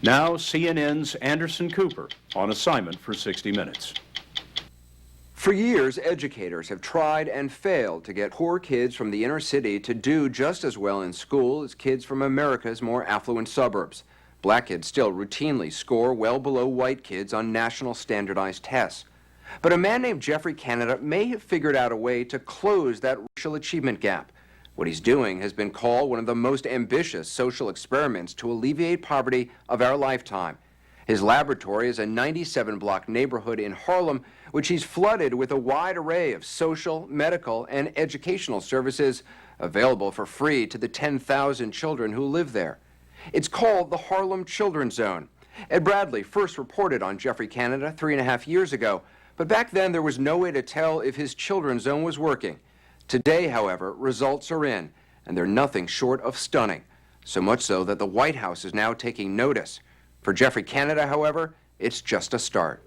Now CNN's Anderson Cooper on assignment for 60 Minutes. For years, educators have tried and failed to get poor kids from the inner city to do just as well in school as kids from America's more affluent suburbs. Black kids still routinely score well below white kids on national standardized tests. But a man named Jeffrey Canada may have figured out a way to close that racial achievement gap. What he's doing has been called one of the most ambitious social experiments to alleviate poverty of our lifetime. His laboratory is a 97-block neighborhood in Harlem, which he's flooded with a wide array of social, medical, and educational services available for free to the 10,000 children who live there. It's called the Harlem Children's Zone. Ed Bradley first reported on Jeffrey Canada 3.5 years ago, but back then there was no way to tell if his children's zone was working. Today, however, results are in, and they're nothing short of stunning. So much so that the White House is now taking notice. For Jeffrey Canada, however, it's just a start.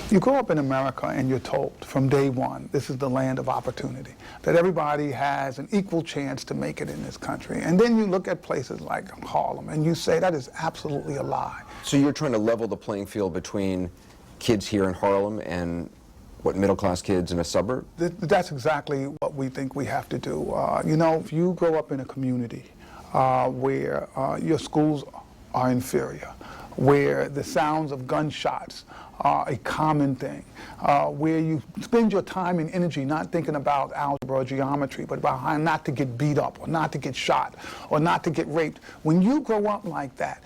You grow up in America and you're told from day one, this is the land of opportunity, that everybody has an equal chance to make it in this country. And then you look at places like Harlem and you say that is absolutely a lie. So you're trying to level the playing field between kids here in Harlem and what, middle-class kids in a suburb? That's exactly what we think we have to do. You know, if you grow up in a community where your schools are inferior, where the sounds of gunshots are a common thing, where you spend your time and energy not thinking about algebra or geometry, but about how not to get beat up or not to get shot or not to get raped. When you grow up like that,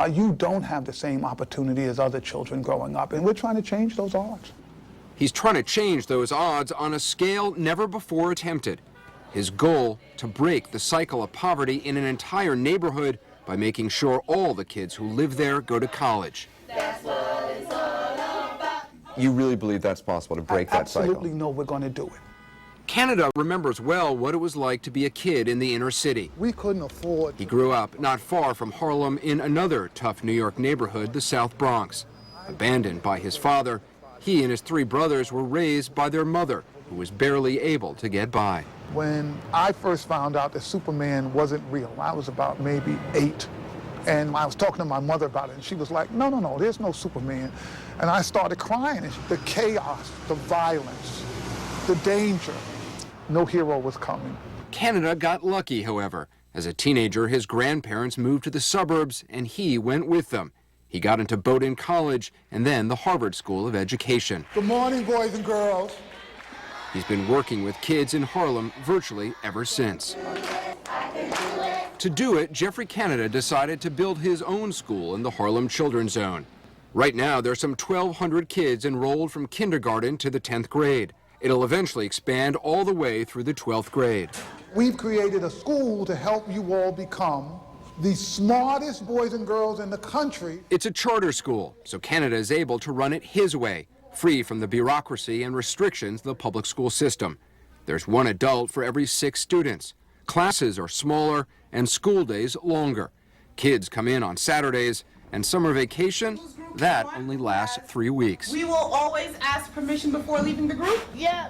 you don't have the same opportunity as other children growing up, and we're trying to change those odds. He's trying to change those odds on a scale never before attempted. His goal, to break the cycle of poverty in an entire neighborhood by making sure all the kids who live there go to college. That's what it's all about. You really believe that's possible, to break that cycle? Absolutely know we're going to do it. Canada remembers well what it was like to be a kid in the inner city. We couldn't afford. He grew up not far from Harlem in another tough New York neighborhood, the South Bronx. Abandoned by his father, he and his 3 brothers were raised by their mother, who was barely able to get by. When I first found out that Superman wasn't real, I was about maybe 8. And I was talking to my mother about it, and she was like, no, there's no Superman. And I started crying, and the chaos, the violence, the danger, no hero was coming. Canada got lucky, however. As a teenager, his grandparents moved to the suburbs, and he went with them. He got into Bowdoin College and then the Harvard School of Education. Good morning, boys and girls. He's been working with kids in Harlem virtually ever since. To do it, Jeffrey Canada decided to build his own school in the Harlem Children's Zone. Right now, there's some 1,200 kids enrolled from kindergarten to the 10th grade. It'll eventually expand all the way through the 12th grade. We've created a school to help you all become the smartest boys and girls in the country. It's a charter school, so Canada is able to run it his way, free from the bureaucracy and restrictions of the public school system. There's 1 adult for every 6 students. Classes are smaller and school days longer. Kids come in on Saturdays, and summer vacation, that only lasts 3 weeks. We will always ask permission before leaving the group? Yeah.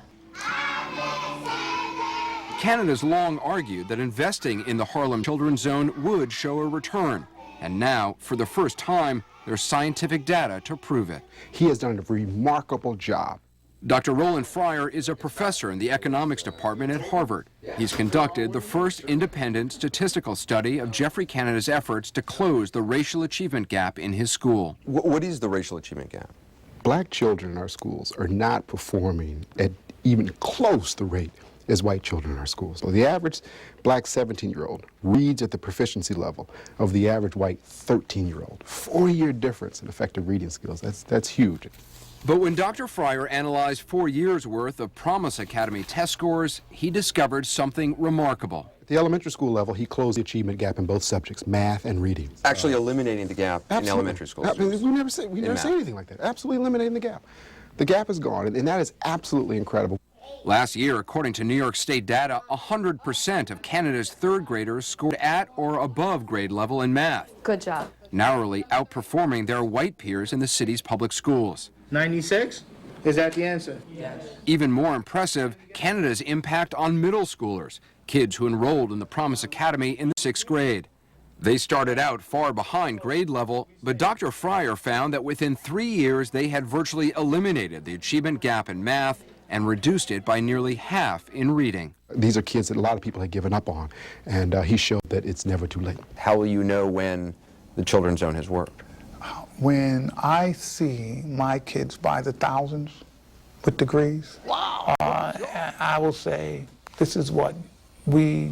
Canada's long argued that investing in the Harlem Children's Zone would show a return. And now, for the first time, there's scientific data to prove it. He has done a remarkable job. Dr. Roland Fryer is a professor in the economics department at Harvard. He's conducted the first independent statistical study of Jeffrey Canada's efforts to close the racial achievement gap in his school. What is the racial achievement gap? Black children in our schools are not performing at even close the rate as white children in our schools. So the average black 17-year-old reads at the proficiency level of the average white 13-year-old. 4-year difference in effective reading skills. That's huge. But when Dr. Fryer analyzed 4 years' worth of Promise Academy test scores, he discovered something remarkable. At the elementary school level, he closed the achievement gap in both subjects, math and reading. Actually eliminating the gap in elementary school. We never say anything like that. Absolutely eliminating the gap. The gap is gone, and that is absolutely incredible. Last year, according to New York State data, 100% of Canada's 3rd graders scored at or above grade level in math. Good job. Narrowly outperforming their white peers in the city's public schools. 96? Is that the answer? Yes. Even more impressive, Canada's impact on middle schoolers, kids who enrolled in the Promise Academy in the 6th grade. They started out far behind grade level, but Dr. Fryer found that within 3 years they had virtually eliminated the achievement gap in math and reduced it by nearly half in reading. These are kids that a lot of people had given up on, and he showed that it's never too late. How will you know when the Children's Zone has worked? When I see my kids by the thousands with degrees, I will say this is what we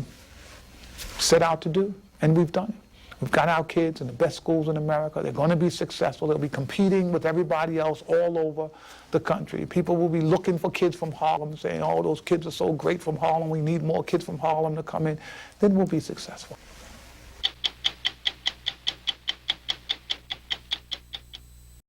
set out to do, and we've done it. We've got our kids in the best schools in America. They're going to be successful. They'll be competing with everybody else all over the country. People will be looking for kids from Harlem, saying, oh, those kids are so great from Harlem. We need more kids from Harlem to come in. Then we'll be successful.